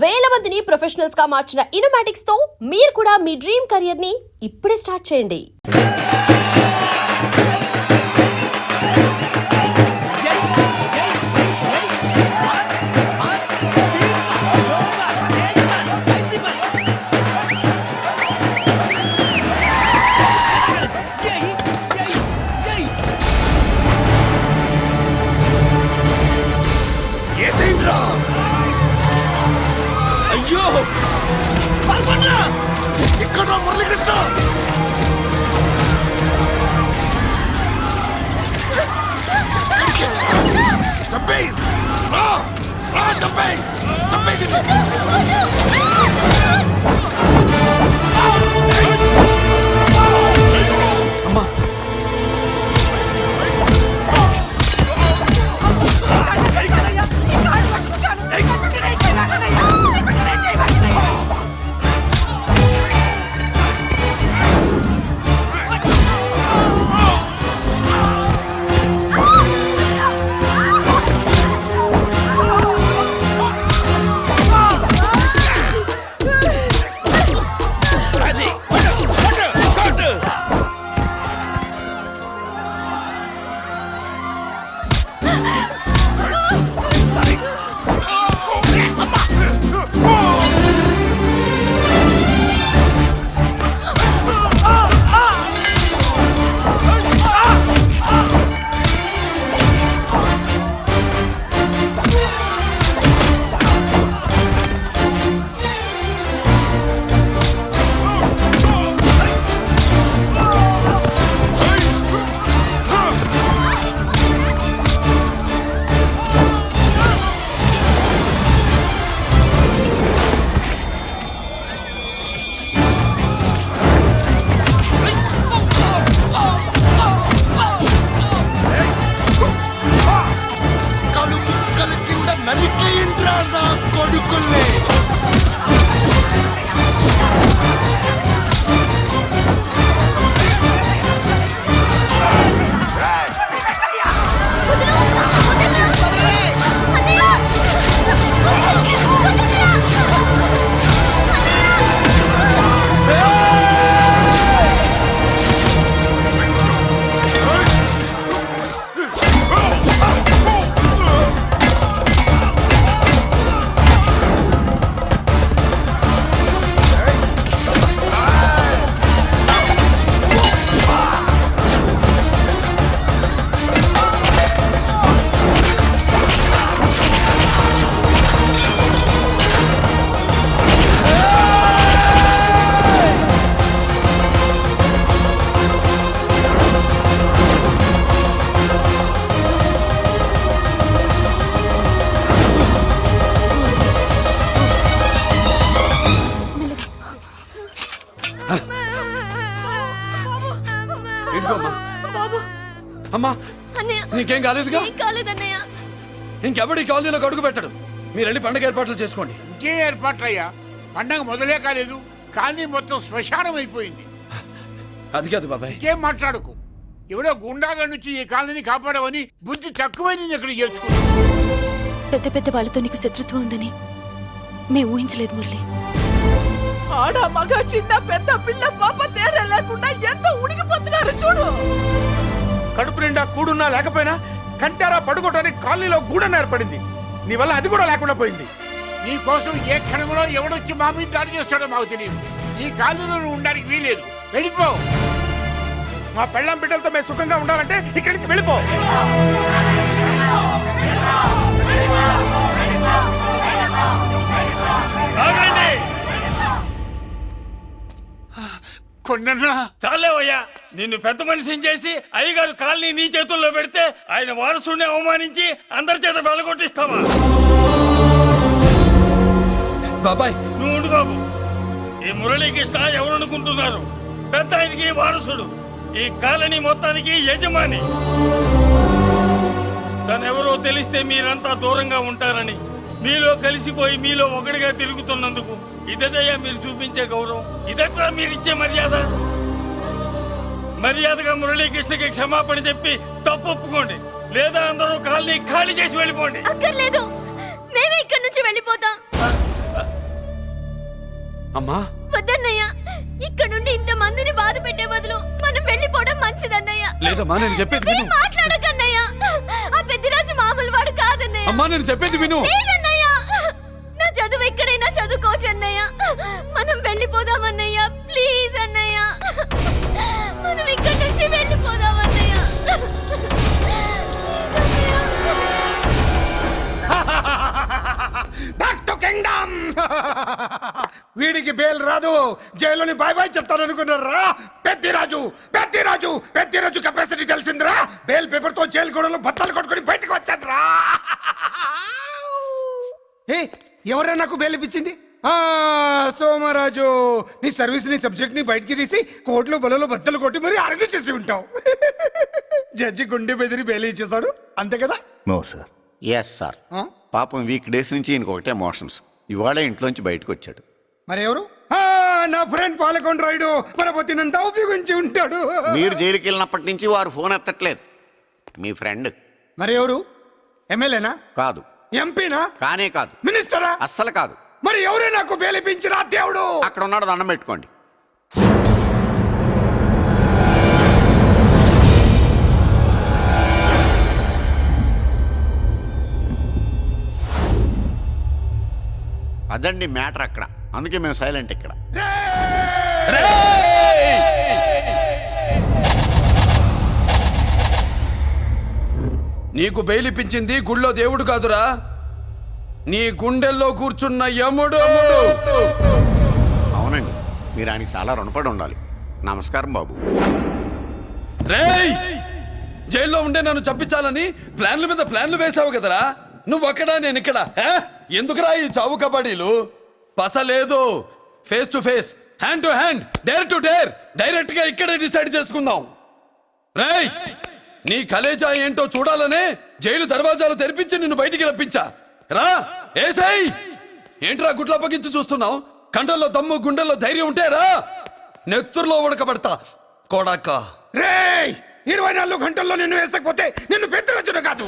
వేల మందిని ప్రొఫెషనల్స్ గా మార్చిన ఇనోమాటిక్స్ తో మీరు కూడా మీ డ్రీమ్ కెరియర్ ని ఇప్పుడే స్టార్ట్ చేయండి. అయ్యో ఇక్కడ మురళీకృష్ణ చంపే చంపే చంపే అమ్మా కొడుకుల్ని అమ్మా నీకేం కాలేదుగా? ఇంకెవడి కాలనీలో అడుగు పెట్టడు. మీరు వెళ్ళి పండగ ఏర్పాట్లు చేసుకోండి. ఇంకే ఏర్పాట్లు అయ్యా, పండగ మొదలే కాలేదు, కాలనీ మొత్తం శ్మశానం అయిపోయింది. అది కాదు బాబాయ్. ఇంకేం మాట్లాడుకు. ఎవడో గుండాగా నుంచి ఈ కాలనీని కాపాడవని బుద్ధి తక్కువై నేను ఇక్కడ చేర్చుకున్నాను. పెద్ద పెద్ద వాళ్ళతో నీకు శత్రుత్వం ఉందని మేము ఊహించలేదు మురళి. ఆడ మగ చిన్న పెద్ద పిల్ల పాప తేడా లేకుండా ఎంత ఉడికిపోతున్నారు చూడు. కడుపు నిండా కూడున్నా లేకపోయినా కంటారా పడుకోవటానికి కాలనీలో గూడన ఏర్పడింది. నీ వల్ల అది కూడా లేకుండా పోయింది. నీ కోసం ఏ క్షణంలో ఎవడొచ్చి మా మీద దాడి చేస్తాడో మాకు తెలియదు. ఈ కాలనీలో నువ్వు ఉండడానికి వీలేదు. వెళ్ళిపో. మా పెళ్ళాం బిడ్డలతో మేము సుఖంగా ఉండాలంటే ఇక్కడి నుంచి వెళ్ళిపో. కొండన్నా చాలేవయ్యా, నిన్ను పెద్ద మనిషిని చేసి అయ్యగారు కాలనీ నీ చేతుల్లో పెడితే ఆయన వారసుని అవమానించి అందరి చేత వెలగొట్టిస్తావా? బాబాయ్ నువ్వు ఉండు బాబు. ఈ మురళీకృష్ణ ఎవరు అనుకుంటున్నారు? పెద్ద ఆయనకి వారసుడు, ఈ కాలనీ మొత్తానికి యజమాని. తనెవరో తెలిస్తే మీరంతా దూరంగా ఉంటారని మీలో కలిసిపోయి మీలో ఒకటిగా తిరుగుతున్నందుకు ఇదటయ్యా మీరు చూపించే గౌరవం, ఇదట్లా మీరిచ్చే మర్యాద. మర్యాదగా మురళీకృష్ణకి క్షమాపణ చెప్పి తప్పు ఒప్పుకోండి, లేదా అందరూ కాలనీ ఖాళీ చేసి వెళ్ళిపోండి. అక్కర్లేదు, మేమే ఇక్కడి నుంచి వెళ్ళిపోతాం. అమ్మా వద్దన్నయ్య, ఇక్కడ నుండి ఇంత మందిని బాధ పెట్టే బదులు మనం వెళ్ళిపోవడం మంచిదన్నయ్య. లేదమ్మా నేను చెప్పేది ఏం మాట్లాడకన్నయ్య, ఆ పెద్దిరాజు మామూలు వాడు కాదన్నయ్య. అమ్మా నేను చెప్పేది విను. లేదన్నయ్య, నా చదువు ఎక్కడైనా చదువుకోవచ్చు అన్నయ్య. మనం వెళ్ళిపోదామన్నయ్య, ప్లీజ్ అన్నయ్య. మనం ఇక్కడి నుంచి వెళ్ళిపోదామన్నయ్య. Back to kingdom. వీడికి బెయిల్ రాదు, జైలుని బాయ్ బాయ్ చెప్తాను అనుకున్నారా? పెద్దిరాజు కెపాసిటీ తెలిసిందిరా. బెయిల్ పేపర్ తో జైలు గోడలు బత్తలు కొట్టుకుని బయటకు వచ్చాడ్రా. ఏ ఎవరైనా నాకు బెయిల్ ఇప్పించింది? సోమరాజు, నీ సర్వీస్ నీ సబ్జెక్ట్ ని బయటికి తీసి కోర్టులో బలలో బద్దలు కొట్టి మరి ఆర్గ్యూ చేసి ఉంటావు. జడ్జి గుండె బెదిరి బెయిల్ ఇచ్చేసాడు, అంతే కదా? No sir. Yes sir. పాపం వీక్ డేస్ నుంచి ఈయనకు ఒకటే ఎమోషన్స్. ఇవాళ ఇంట్లోంచి బయటకు వచ్చాడు. మరి ఎవరు? నా ఫ్రెండ్ పాలకొండ రాయుడు పరపతినంతా ఉపయోగించి ఉంటాడు. మీరు జైలుకి వెళ్ళినప్పటి నుంచి వారు ఫోన్ ఎత్తట్లేదు. మీ ఫ్రెండ్. మరి ఎవరు? ఎమ్మెల్యేనా? కాదు. ఎంపీనా? కానే కాదు. మినిస్టరా? అస్సలు కాదు. మరి ఎవరే నాకు బేలిపించిన దేవుడు? అక్కడ ఉన్నాడు, దండం పెట్టుకోండి. అదండి మ్యాటర్ అక్కడ. అందుకే మేము సైలెంట్ ఇక్కడ. నీకు బెయిలిపించింది గుళ్ళో దేవుడు కాదురా, నీ గుండెల్లో కూర్చున్న యముడు. అవునండి, మీరు ఆయనకి చాలా రుణపడి ఉండాలి. నమస్కారం బాబు. రేయ్, జైల్లో ఉండే నన్ను చంపించాలని ప్లాన్ల మీద ప్లాన్లు వేసావు కదరా. నువ్వు అక్కడా నేను ఇక్కడ. ఎందుకురా ఈ చావు కబడ్డీలు? పస లేదు. Face to face, hand to hand, dare to dare, direct గా ఇక్కడే డిసైడ్ చేసుకుందాం. రేయ్, నీ కలేజా ఏంటో చూడాలనే జైలు దర్వాజాలు తెరిపించి నిన్ను బయటికి రప్పించా. రా ఏసై. ఏంట్రా గుడ్ల పగించి చూస్తున్నావు? కండల్లో దమ్ము, గుండెల్లో ధైర్యం ఉంటే రా, నెత్తురులో ఉడకబడతా కోడాక. రేయ్, 24 గంటల్లో నిన్ను వేసకపోతే నిన్ను పెద్దరొచ్చును కాదు.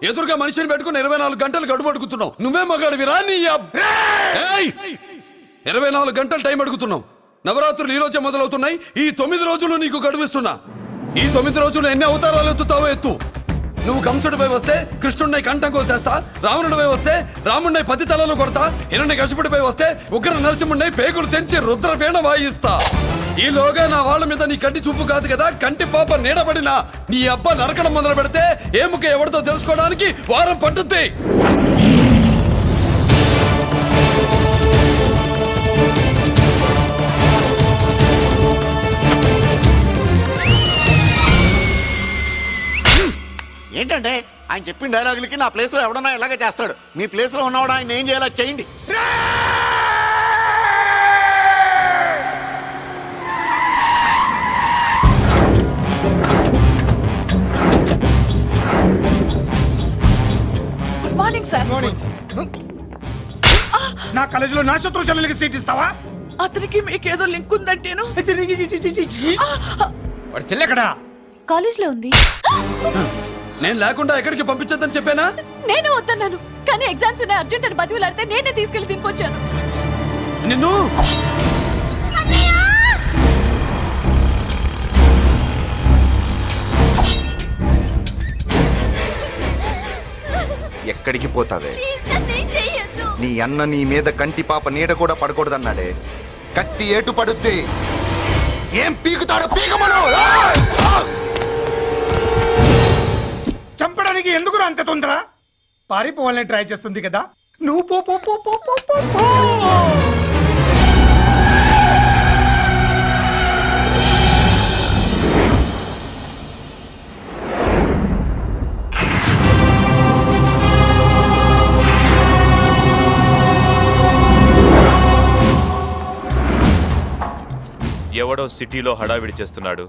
ఎదురుగా మనిషిని పెట్టుకుని 24 గంటలు గడుపు అడుగుతున్నావు. నువ్వే మగాడివిరా నీ 24 గంటలు టైం అడుగుతున్నావు. నవరాత్రులు ఈ రోజే మొదలవుతున్నాయి. ఈ 9 రోజులు నీకు గడువిస్తున్నా. ఈ 9 రోజులు ఎన్ని అవతారాలు ఎత్తుతావో ఎత్తు. నువ్వు కంసుడిపై వస్తే కృష్ణుడిని కంఠం కోసేస్తా, రావణుడిపై వస్తే రాముడిని 10 తలలు కొడతా, హిరణ్యకశిపుడిపై వస్తే ఉగ్ర నరసింహుడిని పేగులు తెంచి రుద్రవీణ వాయిస్తా. ఈలోగా నా వాళ్ళ మీద నీ కంటి చూపు కాదు కదా, కంటి పాప నీడబడిన నీ అబ్బ నరకడం మొదలు పెడితే ఏముక ఎవరితో తెలుసుకోవడానికి వారం పట్టుద్ది. ఏంటంటే ఆయన చెప్పిన డైలాగులకి నా ప్లేస్ లో ఎవడన్నా ఇలాగే చేస్తాడు. మీ ప్లేస్ లో ఉన్నవాడు ఆయన ఏం చేయాలో చేయండి. Good morning sir. నా కాలేజీలో నా శత్రు చెల్లెలకి సీట్ ఇస్తావా? అతనికి మీకేదో లింక్ ఉందంటేను. వాడి చెల్లెక్కడా? కాలేజ్ లో ఉంది. నేను లేకుండా ఎక్కడికి పంపించద్దని చెప్పానా? నేను వద్దన్నాను, కానీ ఎగ్జామ్స్ ఉన్నాయి అర్జెంట్ అని బతిలాడితే నేనే తీసుకెళ్లి దింపొచ్చాను. నిన్ను ఎక్కడికి పోతావే? ప్లీజ్ నన్నేం చెయ్యొద్దు. నీ అన్న నీ మీద కంటి పాప నీడ కూడా పడకూడదన్నాడే. కత్తి ఏటు పడుద్ది. ఏం పీకుతాడో పీకమను. చంపడానికి ఎందుకు అంత తొందర? పారిపోవాలని ట్రై చేస్తుంది కదా. నువ్వు పో పో పో పో పో పో పో. ఎవడో సిటీలో హడావిడి చేస్తున్నాడు,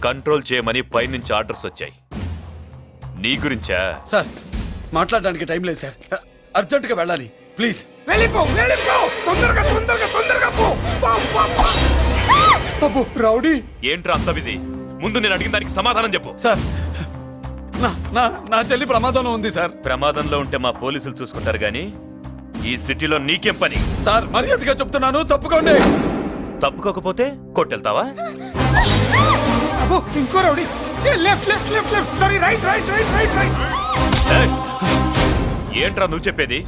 కంట్రోల్ చేయమని పైనుంచి ఆర్డర్స్ వచ్చాయి. నీ గురించా? సార్, మాట్లాడడానికి టైం లేదు సార్, అర్జెంటుగా వెళ్ళాలి ప్లీజ్. వెళ్ళిపో వెళ్ళిపో, తొందరగా తొందరగా తొందరగా పో. అబ్బో రౌడీ, ఏంట్రా అంత బిజీ? ముందు నేను అడిగిన దానికి సమాధానం చెప్పు. సార్, నా చెల్లి ప్రమాదంలో ఉంది సార్. ప్రమాదంలో ఉంటే మా పోలీసులు చూసుకుంటారు గాని ఈ సిటీలో నీకేం పని? సార్ మర్యాదగా చెప్తున్నాను, తప్పుకోండి. తప్పుకోకపోతే కొట్టెళ్తావా? అబ్బో, ఇంకో rowdy. Left left left left sorry right right right right right. ఏయ్! ఏంట్రా నువ్వు చెప్పేది?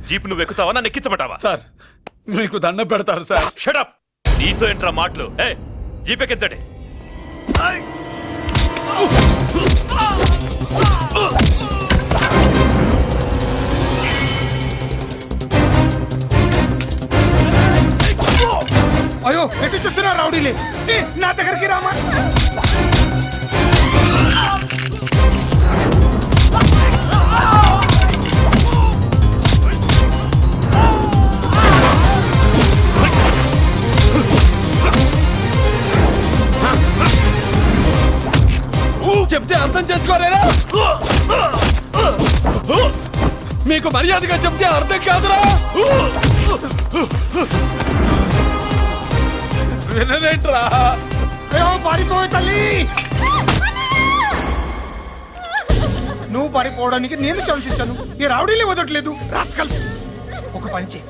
జీప్ నువ్వు ఎక్కుతావా, నన్ను ఎక్కించమంటావా? సార్ మీకు దండం పెడతారు సార్. షడప్! నీతో ఏంట్రా మాటలు? ఏ జీప్ ఎక్కించండి. అయ్యో, ఎటు చూస్తున్నా రౌడీలే. ఏ, నా దగ్గరికి రామా. చెప్తే అర్థం చేసుకోలేరా? మీకు మర్యాదగా చెప్తే అర్థం కాదురా? వినరేంట్రా? అయ్యో, పారిపోయి తల్లి. నువ్వు పారిపోవడానికి నేను ఛాన్స్ ఇచ్చాను. ఈ రౌడీలే వదట్లేదు. రాస్కల్స్. ఒక పని చేయి,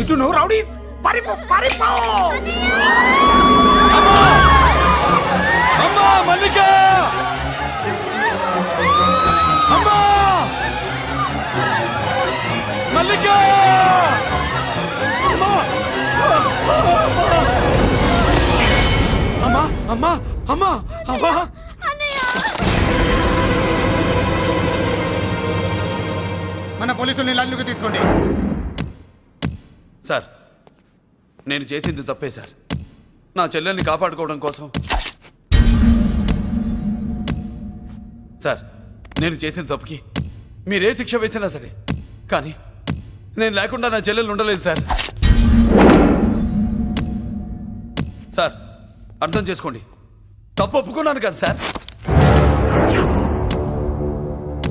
ఇటు నువ్వు రౌడీస్ పారిపో పారిపో. అమ్మా మల్లిక! అమ్మా మల్లిక! అమ్మా అమ్మా అమ్మా అమ్మా! మన పోలీసుల్ని లైన్లోకి తీసుకోండి. సార్ నేను చేసింది తప్పే సార్. నా చెల్లెల్ని కాపాడుకోవడం కోసం. సార్ నేను చేసిన తప్పుకి మీరే శిక్ష వేసినా సరే, కానీ నేను లేకుండా నా చెల్లెలు ఉండలేదు సార్. సార్ అర్థం చేసుకోండి, తప్పు ఒప్పుకున్నాను కదా సార్.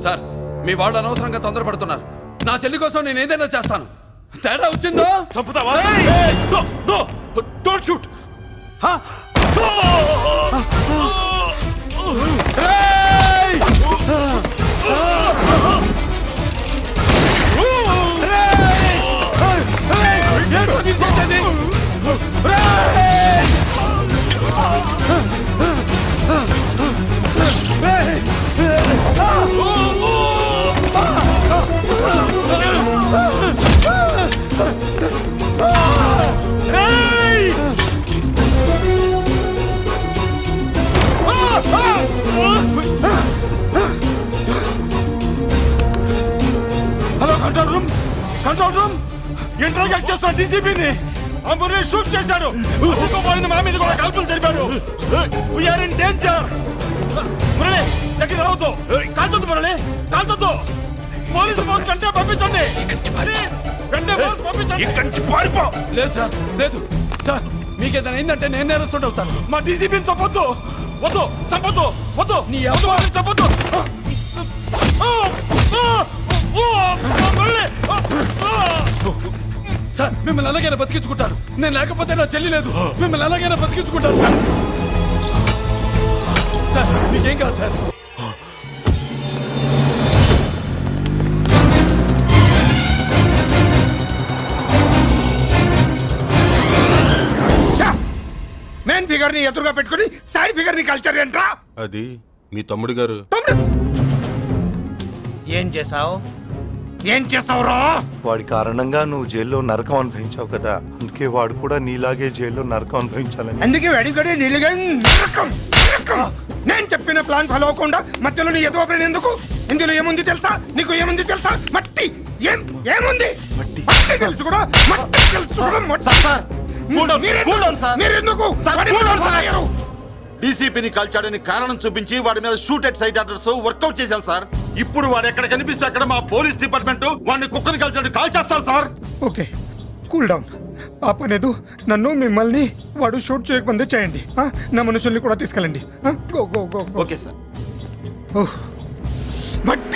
సార్ మీ వాళ్ళు అనవసరంగా తొందరపడుతున్నారు. నా చెల్లి కోసం నేను ఏదైనా చేస్తాను. తేడా వచ్చిందో చంపుతావా? Don't shoot. Hello control room, control room. Interrogate చేస్తున్న డీసీపీని అంబులెన్స్ షూట్ చేశాడు. పోయింది, మా మీద కూడా కాల్పులు జరిపాడు. We're in danger. మురళి దగ్గర రావద్దు, కాల్చొద్దు మురళి, కాల్చొద్దు. పోలీసు ఫోర్స్ కంటే పంపించండి. ప్లీజ్, వెంటనే ఫోర్స్ పంపించండి. ఇక్కడి నుంచి పారిపో. లేదు సార్, లేదు సార్. మీకేదైనా అయిందంటే నేను నేరస్తుండే అవుతాను. మా డీసీపీని చంపొద్దు, వద్దు, చంపొద్దు, వద్దు, నీ ఎవరు చంపొద్దు. సార్ మిమ్మల్ని ఎలాగైనా బతికించుకుంటాను. నేను లేకపోతే నా చెల్లి లేదు. మిమ్మల్ని ఎలాగైనా బతికించుకుంటాను సార్. సార్ మీకేం కాదు సార్. మెయిన్ ఫిగర్ ని ఎదురుగా పెట్టుకుని సైడ్ ఫిగర్ ని కల్చర్ ఏంట్రా? అది మీ తమ్ముడు గారు. ఏం చేసావు? ఏం చేసావురా? వాడి కారణంగా నువ్వు జైల్లో నరకం అనుభవించావు కదా, అందుకే వాడు కూడా నీలాగే జైల్లో నరకం అనుభవించాలని. అందుకే వెడిగడి నీళ్ళగా నరకం నరకం. నేను చెప్పిన ప్లాన్ ఫాలో అవ్వకుండా మధ్యలో నీ ఎదుగు ప్లాన్ ఎందుకు? ఇందులో ఏముంది తెలుసా? నీకు ఏముంది తెలుసా? మట్టి. ఏముంది? మట్టి తెలుసు కూడా, మట్టి తెలుసు కూడా. మీరెందుకు డీసీపీని కాల్చాడని కారణం చూపించి వాడి మీద shoot at sight orders work out చేశాం సార్. ఇప్పుడు వాడు ఎక్కడ కనిపిస్తే అక్కడ మా పోలీస్ డిపార్ట్మెంట్ వాడిని కుక్కని కాల్చాడు కాల్ చేస్తారు సార్. Okay, cool down. ఆ పనేదు నన్ను మిమ్మల్ని వాడు షూట్ చేయకముందే చేయండి. నా మనుషుల్ని కూడా తీసుకెళ్ళండి. Go go go. Okay sir. మట్టి